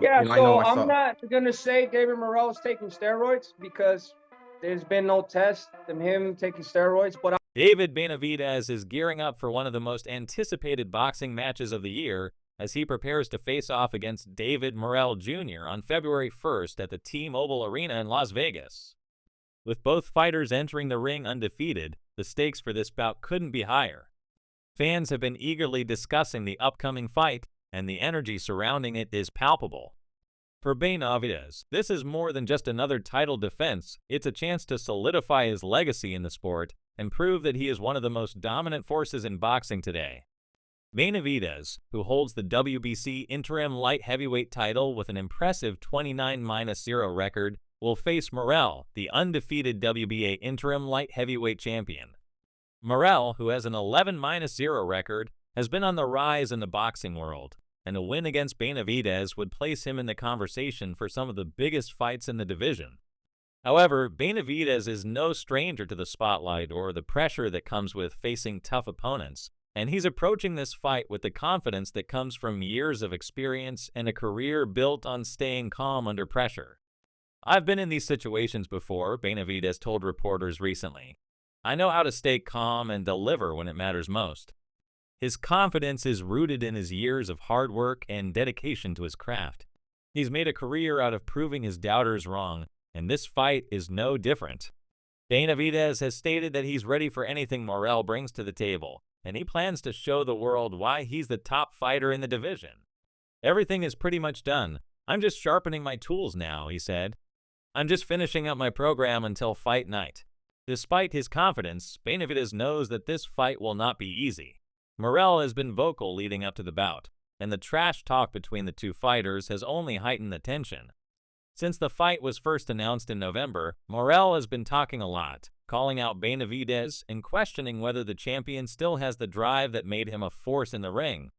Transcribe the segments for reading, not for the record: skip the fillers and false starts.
Yeah, I know so I I'm saw. not gonna say David Morrell's taking steroids because there's been no test of him taking steroids, but David Benavidez is gearing up for one of the most anticipated boxing matches of the year as he prepares to face off against David Morrell Jr. on February 1st at the T-Mobile Arena in Las Vegas. With both fighters entering the ring undefeated, the stakes for this bout couldn't be higher. Fans have been eagerly discussing the upcoming fight, and the energy surrounding it is palpable. For Benavidez, this is more than just another title defense. It's a chance to solidify his legacy in the sport and prove that he is one of the most dominant forces in boxing today. Benavidez, who holds the WBC interim light heavyweight title with an impressive 29-0 record, will face Morrell, the undefeated WBA interim light heavyweight champion. Morrell, who has an 11-0 record, has been on the rise in the boxing world, and a win against Benavidez would place him in the conversation for some of the biggest fights in the division. However, Benavidez is no stranger to the spotlight or the pressure that comes with facing tough opponents, and he's approaching this fight with the confidence that comes from years of experience and a career built on staying calm under pressure. "I've been in these situations before," Benavidez told reporters recently. "I know how to stay calm and deliver when it matters most." His confidence is rooted in his years of hard work and dedication to his craft. He's made a career out of proving his doubters wrong, and this fight is no different. Benavidez has stated that he's ready for anything Morrell brings to the table, and he plans to show the world why he's the top fighter in the division. "Everything is pretty much done. I'm just sharpening my tools now," he said. "I'm just finishing up my program until fight night." Despite his confidence, Benavidez knows that this fight will not be easy. Morrell has been vocal leading up to the bout, and the trash talk between the two fighters has only heightened the tension. Since the fight was first announced in November, Morrell has been talking a lot, calling out Benavidez and questioning whether the champion still has the drive that made him a force in the ring.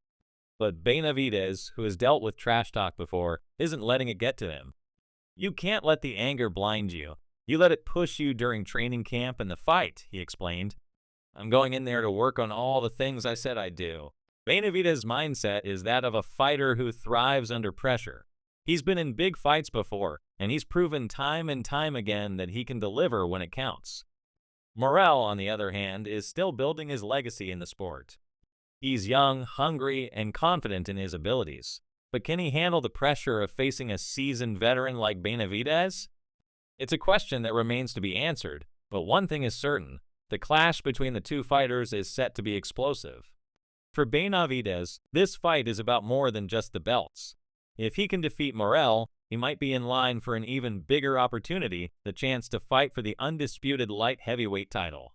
But Benavidez, who has dealt with trash talk before, isn't letting it get to him. "You can't let the anger blind you. You let it push you during training camp and the fight," he explained. "I'm going in there to work on all the things I said I'd do." Benavidez's mindset is that of a fighter who thrives under pressure. He's been in big fights before, and he's proven time and time again that he can deliver when it counts. Morrell, on the other hand, is still building his legacy in the sport. He's young, hungry, and confident in his abilities. But can he handle the pressure of facing a seasoned veteran like Benavidez? It's a question that remains to be answered, but one thing is certain: the clash between the two fighters is set to be explosive. For Benavidez, this fight is about more than just the belts. If he can defeat Morrell, he might be in line for an even bigger opportunity, the chance to fight for the undisputed light heavyweight title.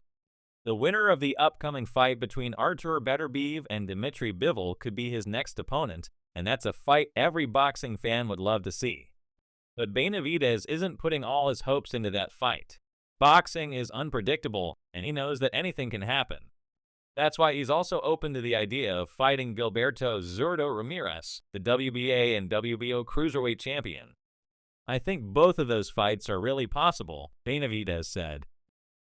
The winner of the upcoming fight between Artur Beterbiev and Dmitry Bivol could be his next opponent, and that's a fight every boxing fan would love to see. But Benavidez isn't putting all his hopes into that fight. Boxing is unpredictable, and he knows that anything can happen. That's why he's also open to the idea of fighting Gilberto "Zurdo" Ramirez, the WBA and WBO cruiserweight champion. "I think both of those fights are really possible," Benavidez said.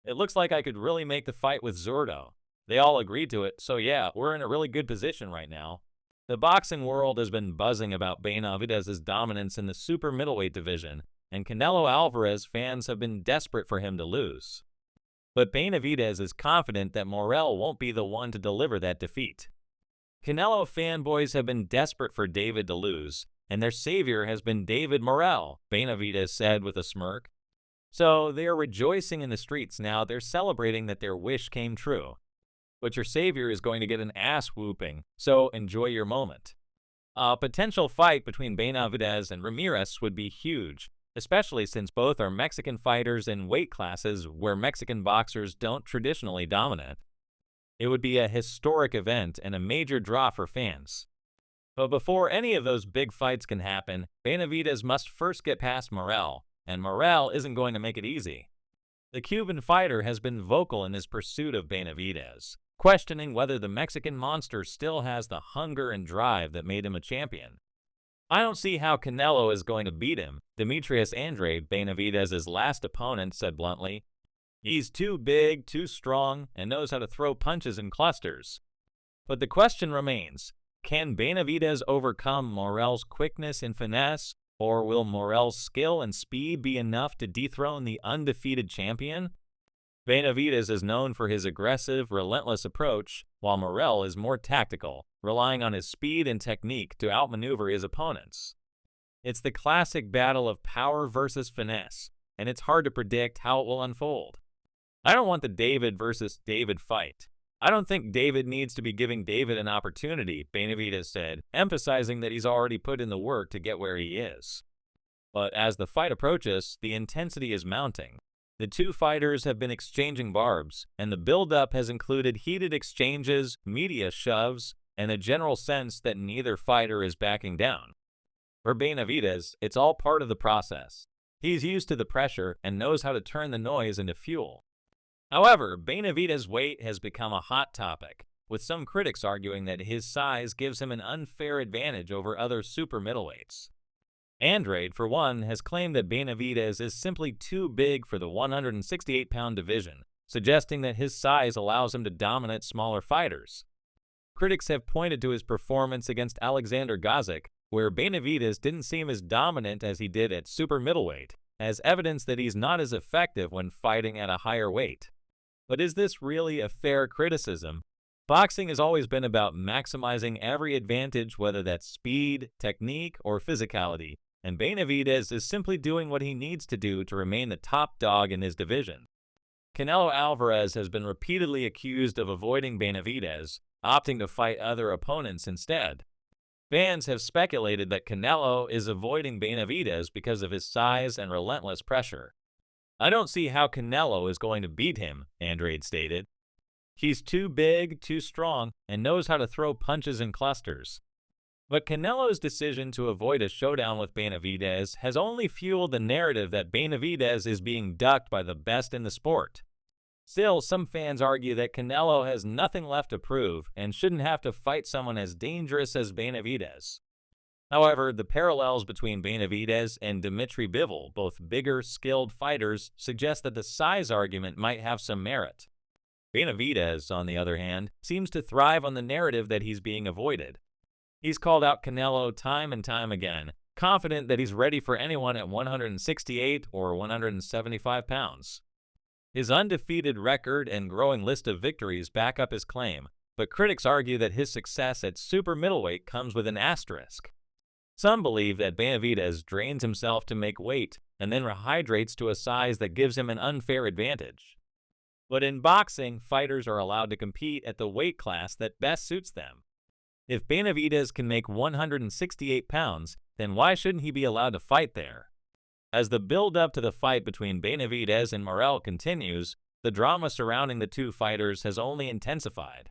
"It looks like I could really make the fight with Zurdo. They all agreed to it, so yeah, we're in a really good position right now." The boxing world has been buzzing about Benavidez's dominance in the super middleweight division, and Canelo Alvarez fans have been desperate for him to lose. But Benavidez is confident that Morrell won't be the one to deliver that defeat. Canelo fanboys have been desperate for David to lose, and their savior has been David Morrell, Benavidez said with a smirk. "So they are rejoicing in the streets now. They're celebrating that their wish came true. But your savior is going to get an ass whooping, so enjoy your moment." A potential fight between Benavidez and Ramirez would be huge, especially since both are Mexican fighters in weight classes where Mexican boxers don't traditionally dominate. It would be a historic event and a major draw for fans. But before any of those big fights can happen, Benavidez must first get past Morrell, and Morrell isn't going to make it easy. The Cuban fighter has been vocal in his pursuit of Benavidez, questioning whether the Mexican monster still has the hunger and drive that made him a champion. "I don't see how Canelo is going to beat him," Demetrius Andrade, Benavidez's last opponent, said bluntly. "He's too big, too strong, and knows how to throw punches in clusters." But the question remains, Can Benavidez overcome Morrell's quickness and finesse, or will Morrell's skill and speed be enough to dethrone the undefeated champion? Benavidez is known for his aggressive, relentless approach, while Morrell is more tactical, relying on his speed and technique to outmaneuver his opponents. It's the classic battle of power versus finesse, and it's hard to predict how it will unfold. I don't want the David versus David fight. I don't think David needs to be giving David an opportunity, Benavidez said, emphasizing that he's already put in the work to get where he is. But as the fight approaches, the intensity is mounting. The two fighters have been exchanging barbs, and the build-up has included heated exchanges, media shoves, and a general sense that neither fighter is backing down. For Benavidez, it's all part of the process. He's used to the pressure and knows how to turn the noise into fuel. However, Benavidez's weight has become a hot topic, with some critics arguing that his size gives him an unfair advantage over other super middleweights. Andrade, for one, has claimed that Benavidez is simply too big for the 168-pound division, suggesting that his size allows him to dominate smaller fighters. Critics have pointed to his performance against Alexander Gazek, where Benavidez didn't seem as dominant as he did at super middleweight, as evidence that he's not as effective when fighting at a higher weight. But is this really a fair criticism? Boxing has always been about maximizing every advantage, whether that's speed, technique, or physicality, and Benavidez is simply doing what he needs to do to remain the top dog in his division. Canelo Alvarez has been repeatedly accused of avoiding Benavidez, opting to fight other opponents instead. Fans have speculated that Canelo is avoiding Benavidez because of his size and relentless pressure. I don't see how Canelo is going to beat him, Andrade stated. He's too big, too strong, and knows how to throw punches in clusters. But Canelo's decision to avoid a showdown with Benavidez has only fueled the narrative that Benavidez is being ducked by the best in the sport. Still, some fans argue that Canelo has nothing left to prove and shouldn't have to fight someone as dangerous as Benavidez. However, the parallels between Benavidez and Dmitry Bivol, both bigger, skilled fighters, suggest that the size argument might have some merit. Benavidez, on the other hand, seems to thrive on the narrative that he's being avoided. He's called out Canelo time and time again, confident that he's ready for anyone at 168 or 175 pounds. His undefeated record and growing list of victories back up his claim, but critics argue that his success at super middleweight comes with an asterisk. Some believe that Benavidez drains himself to make weight and then rehydrates to a size that gives him an unfair advantage. But in boxing, fighters are allowed to compete at the weight class that best suits them. If Benavidez can make 168 pounds, then why shouldn't he be allowed to fight there? As the build-up to the fight between Benavidez and Morrell continues, the drama surrounding the two fighters has only intensified.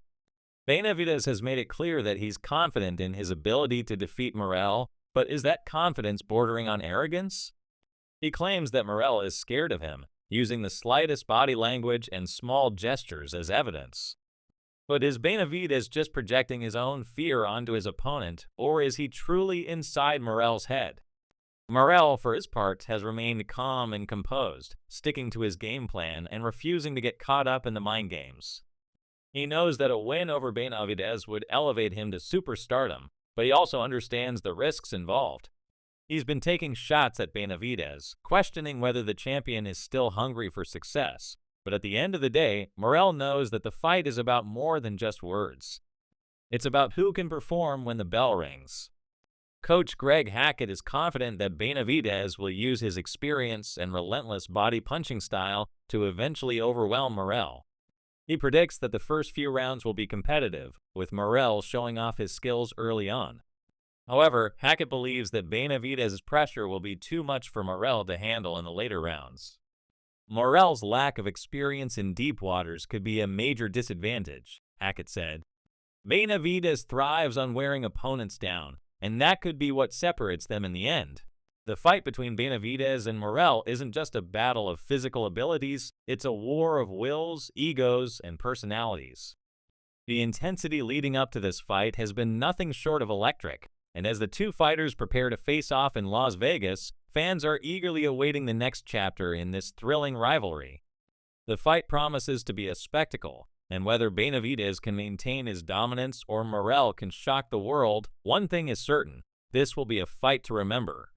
Benavidez has made it clear that he's confident in his ability to defeat Morrell, but is that confidence bordering on arrogance? He claims that Morrell is scared of him, using the slightest body language and small gestures as evidence. But is Benavidez just projecting his own fear onto his opponent, or is he truly inside Morrell's head? Morrell, for his part, has remained calm and composed, sticking to his game plan and refusing to get caught up in the mind games. He knows that a win over Benavidez would elevate him to superstardom, but he also understands the risks involved. He's been taking shots at Benavidez, questioning whether the champion is still hungry for success. But at the end of the day, Morrell knows that the fight is about more than just words. It's about who can perform when the bell rings. Coach Greg Hackett is confident that Benavidez will use his experience and relentless body punching style to eventually overwhelm Morrell. He predicts that the first few rounds will be competitive, with Morrell showing off his skills early on. However, Hackett believes that Benavidez's pressure will be too much for Morrell to handle in the later rounds. Morrell's lack of experience in deep waters could be a major disadvantage, Hackett said. Benavidez thrives on wearing opponents down, and that could be what separates them in the end. The fight between Benavidez and Morrell isn't just a battle of physical abilities, it's a war of wills, egos, and personalities. The intensity leading up to this fight has been nothing short of electric, and as the two fighters prepare to face off in Las Vegas, fans are eagerly awaiting the next chapter in this thrilling rivalry. The fight promises to be a spectacle, And whether Benavidez can maintain his dominance or Morrell can shock the world, one thing is certain: this will be a fight to remember.